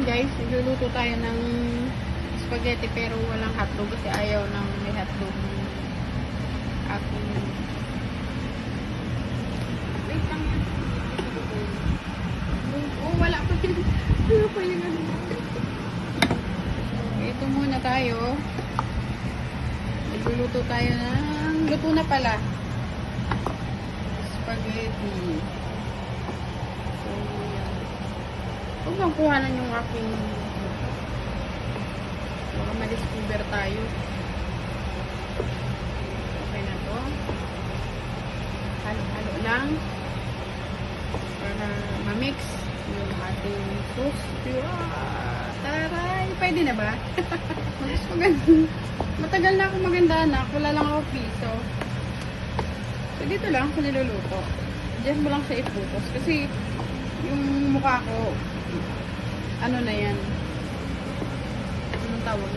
guys, nagluluto tayo ng spaghetti pero walang hotdog kasi ayaw ng may hotdog ng aking wait lang yan. Oh, wala pa yun. Wala pa yun. Ito muna tayo. Nagluluto tayo ng luto na pala. Spaghetti. So, huwag bang kuhanan yung aking baka ma-discover tayo. Okay na to. Halo-halo lang para ma-mix yung ating sauce. Taray! Pwede na ba? Matagal na ako maganda-anak. Wala lang ako piso. So, dito lang ako niluluto. Diyan mo lang sa iputos. Kasi, yung mukha ko, ano na yan? Anong tawag?